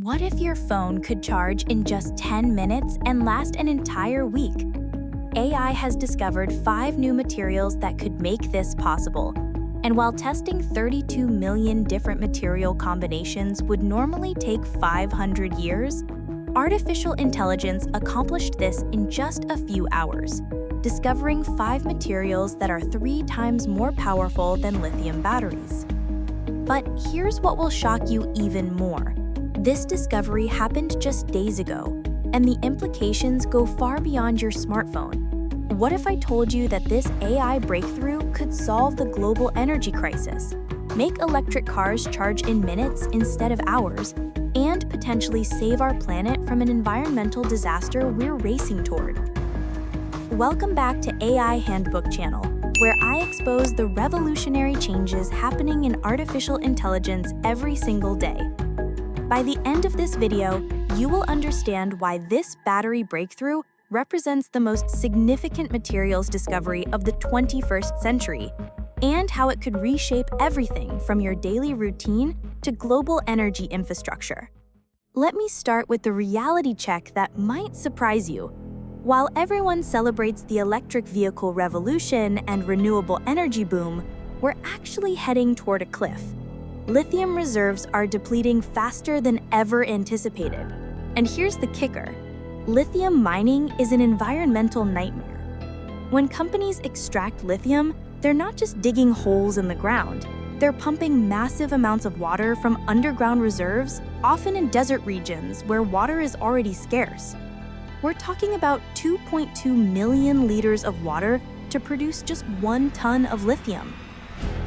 What if your phone could charge in just 10 minutes and last an entire week? AI has discovered 5 new materials that could make this possible. And while testing 32 million different material combinations would normally take 500 years, artificial intelligence accomplished this in just a few hours, discovering 5 materials that are 3 times more powerful than lithium batteries. But here's what will shock you even more. This discovery happened just days ago, and the implications go far beyond your smartphone. What if I told you that this AI breakthrough could solve the global energy crisis, make electric cars charge in minutes instead of hours, and potentially save our planet from an environmental disaster we're racing toward? Welcome back to AI Handbook channel, where I expose the revolutionary changes happening in artificial intelligence every single day. By the end of this video, you will understand why this battery breakthrough represents the most significant materials discovery of the 21st century, and how it could reshape everything from your daily routine to global energy infrastructure. Let me start with the reality check that might surprise you. While everyone celebrates the electric vehicle revolution and renewable energy boom, we're actually heading toward a cliff. Lithium reserves are depleting faster than ever anticipated. And here's the kicker. Lithium mining is an environmental nightmare. When companies extract lithium, they're not just digging holes in the ground. They're pumping massive amounts of water from underground reserves, often in desert regions where water is already scarce. We're talking about 2.2 million liters of water to produce just 1 ton of lithium.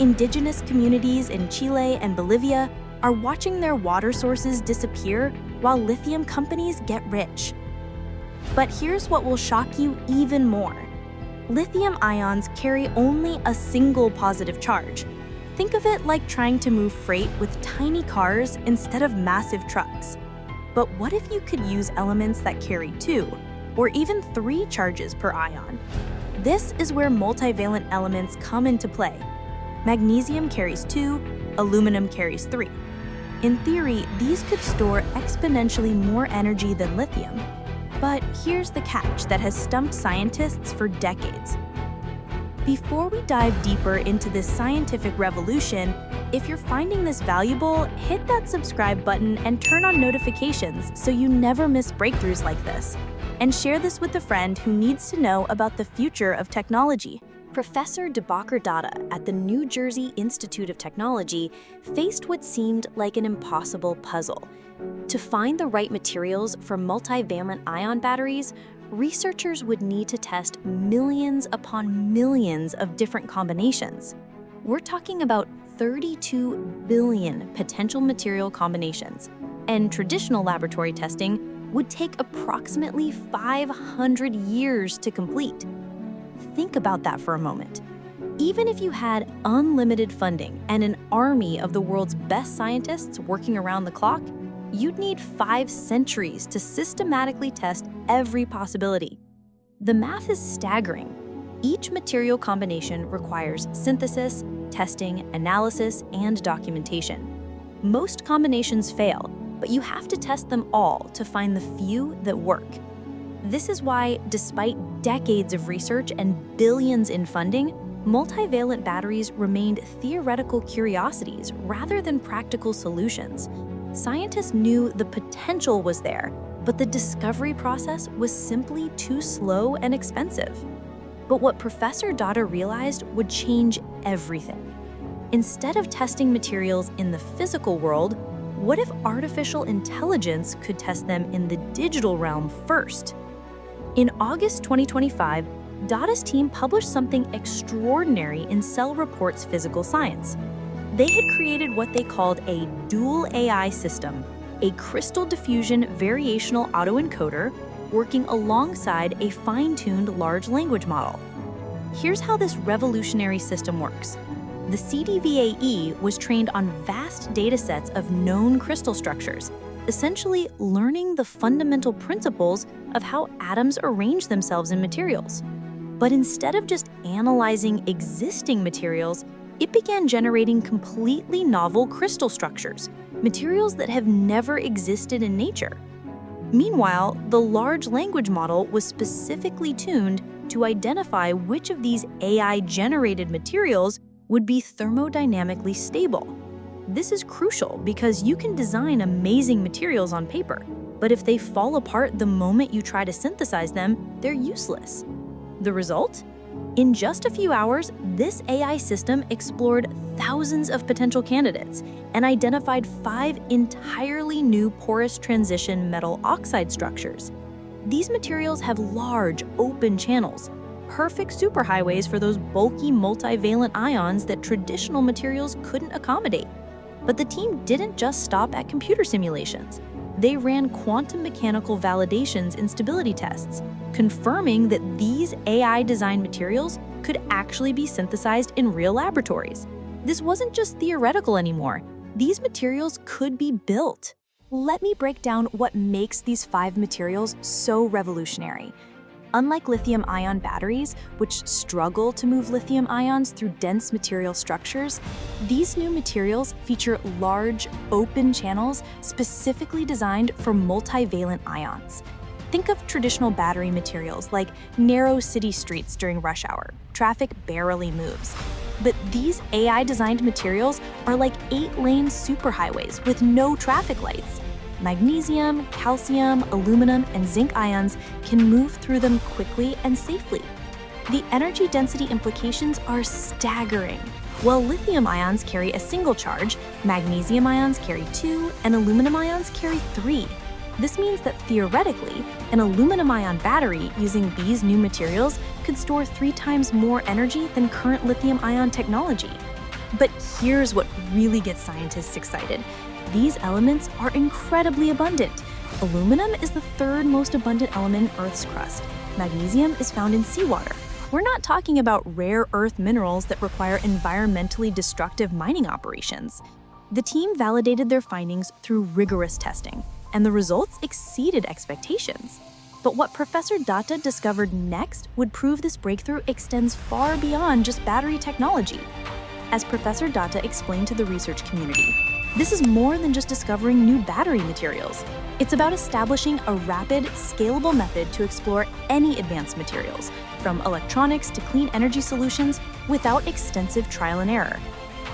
Indigenous communities in Chile and Bolivia are watching their water sources disappear while lithium companies get rich. But here's what will shock you even more. Lithium ions carry only a single positive charge. Think of it like trying to move freight with tiny cars instead of massive trucks. But what if you could use elements that carry 2 or even 3 charges per ion? This is where multivalent elements come into play. Magnesium carries 2, aluminum carries 3. In theory, these could store exponentially more energy than lithium. But here's the catch that has stumped scientists for decades. Before we dive deeper into this scientific revolution, if you're finding this valuable, hit that subscribe button and turn on notifications so you never miss breakthroughs like this. And share this with a friend who needs to know about the future of technology. Professor Dibakar Datta at the New Jersey Institute of Technology faced what seemed like an impossible puzzle. To find the right materials for multivalent-ion batteries, researchers would need to test millions upon millions of different combinations. We're talking about 32 billion potential material combinations, and traditional laboratory testing would take approximately 500 years to complete. Think about that for a moment. Even if you had unlimited funding and an army of the world's best scientists working around the clock, you'd need 5 centuries to systematically test every possibility. The math is staggering. Each material combination requires synthesis, testing, analysis, and documentation. Most combinations fail, but you have to test them all to find the few that work. This is why, despite decades of research and billions in funding, multivalent batteries remained theoretical curiosities rather than practical solutions. Scientists knew the potential was there, but the discovery process was simply too slow and expensive. But what Professor Datta realized would change everything. Instead of testing materials in the physical world, what if artificial intelligence could test them in the digital realm first? In August 2025, Datta's team published something extraordinary in Cell Reports Physical Science. They had created what they called a dual AI system, a crystal diffusion variational autoencoder working alongside a fine-tuned large language model. Here's how this revolutionary system works. The CDVAE was trained on vast datasets of known crystal structures, essentially learning the fundamental principles of how atoms arrange themselves in materials. But instead of just analyzing existing materials, it began generating completely novel crystal structures, materials that have never existed in nature. Meanwhile, the large language model was specifically tuned to identify which of these AI-generated materials would be thermodynamically stable. This is crucial because you can design amazing materials on paper, but if they fall apart the moment you try to synthesize them, they're useless. The result? In just a few hours, this AI system explored thousands of potential candidates and identified 5 entirely new porous transition metal oxide structures. These materials have large, open channels, perfect superhighways for those bulky multivalent ions that traditional materials couldn't accommodate. But the team didn't just stop at computer simulations. They ran quantum mechanical validations and stability tests, confirming that these AI-designed materials could actually be synthesized in real laboratories. This wasn't just theoretical anymore. These materials could be built. Let me break down what makes these 5 materials so revolutionary. Unlike lithium-ion batteries, which struggle to move lithium ions through dense material structures, these new materials feature large, open channels specifically designed for multivalent ions. Think of traditional battery materials like narrow city streets during rush hour. Traffic barely moves. But these AI-designed materials are like 8-lane superhighways with no traffic lights. Magnesium, calcium, aluminum, and zinc ions can move through them quickly and safely. The energy density implications are staggering. While lithium ions carry a single charge, magnesium ions carry 2, and aluminum ions carry 3. This means that theoretically, an aluminum-ion battery using these new materials could store 3 times more energy than current lithium-ion technology. But here's what really gets scientists excited. These elements are incredibly abundant. Aluminum is the 3rd most abundant element in Earth's crust. Magnesium is found in seawater. We're not talking about rare earth minerals that require environmentally destructive mining operations. The team validated their findings through rigorous testing, and the results exceeded expectations. But what Professor Datta discovered next would prove this breakthrough extends far beyond just battery technology. As Professor Datta explained to the research community, this is more than just discovering new battery materials. It's about establishing a rapid, scalable method to explore any advanced materials, from electronics to clean energy solutions, without extensive trial and error.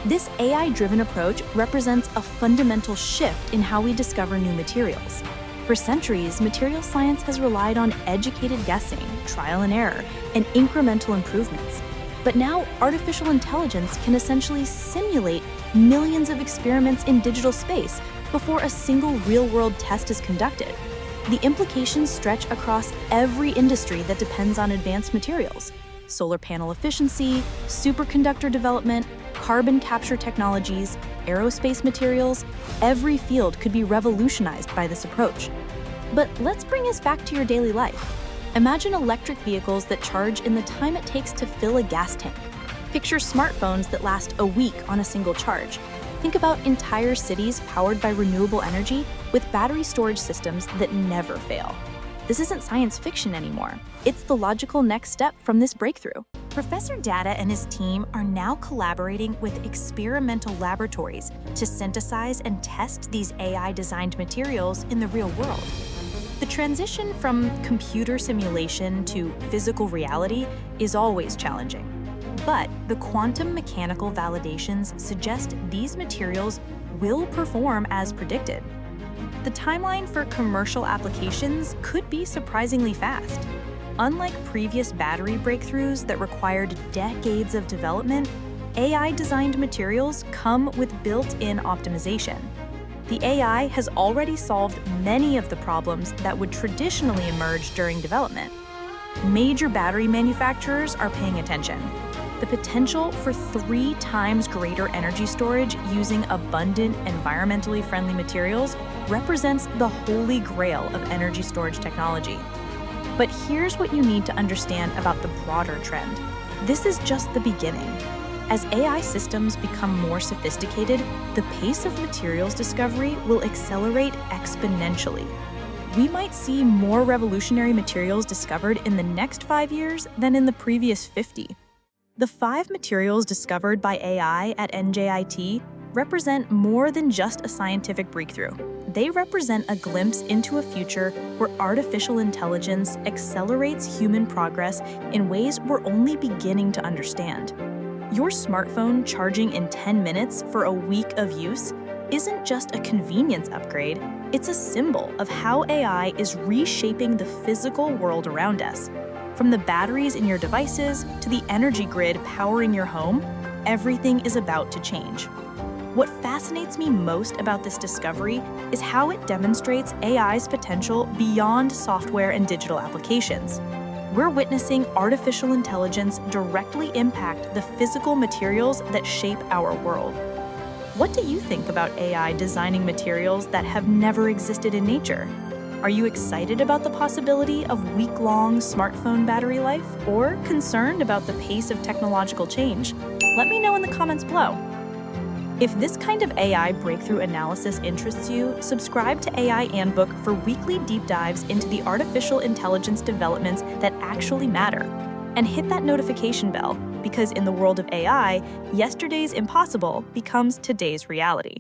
This AI-driven approach represents a fundamental shift in how we discover new materials. For centuries, material science has relied on educated guessing, trial and error, and incremental improvements. But now, artificial intelligence can essentially simulate millions of experiments in digital space before a single real-world test is conducted. The implications stretch across every industry that depends on advanced materials. Solar panel efficiency, superconductor development, carbon capture technologies, aerospace materials, every field could be revolutionized by this approach. But let's bring us back to your daily life. Imagine electric vehicles that charge in the time it takes to fill a gas tank. Picture smartphones that last a week on a single charge. Think about entire cities powered by renewable energy with battery storage systems that never fail. This isn't science fiction anymore. It's the logical next step from this breakthrough. Professor Datta and his team are now collaborating with experimental laboratories to synthesize and test these AI-designed materials in the real world. The transition from computer simulation to physical reality is always challenging. But the quantum mechanical validations suggest these materials will perform as predicted. The timeline for commercial applications could be surprisingly fast. Unlike previous battery breakthroughs that required decades of development, AI-designed materials come with built-in optimization. The AI has already solved many of the problems that would traditionally emerge during development. Major battery manufacturers are paying attention. The potential for 3 times greater energy storage using abundant, environmentally friendly materials represents the holy grail of energy storage technology. But here's what you need to understand about the broader trend. This is just the beginning. As AI systems become more sophisticated, the pace of materials discovery will accelerate exponentially. We might see more revolutionary materials discovered in the next 5 years than in the previous 50. The 5 materials discovered by AI at NJIT represent more than just a scientific breakthrough. They represent a glimpse into a future where artificial intelligence accelerates human progress in ways we're only beginning to understand. Your smartphone charging in 10 minutes for a week of use isn't just a convenience upgrade, it's a symbol of how AI is reshaping the physical world around us. From the batteries in your devices to the energy grid powering your home, everything is about to change. What fascinates me most about this discovery is how it demonstrates AI's potential beyond software and digital applications. We're witnessing artificial intelligence directly impact the physical materials that shape our world. What do you think about AI designing materials that have never existed in nature? Are you excited about the possibility of week-long smartphone battery life, or concerned about the pace of technological change? Let me know in the comments below. If this kind of AI breakthrough analysis interests you, subscribe to AI Handbook for weekly deep dives into the artificial intelligence developments that actually matter. And hit that notification bell, because in the world of AI, yesterday's impossible becomes today's reality.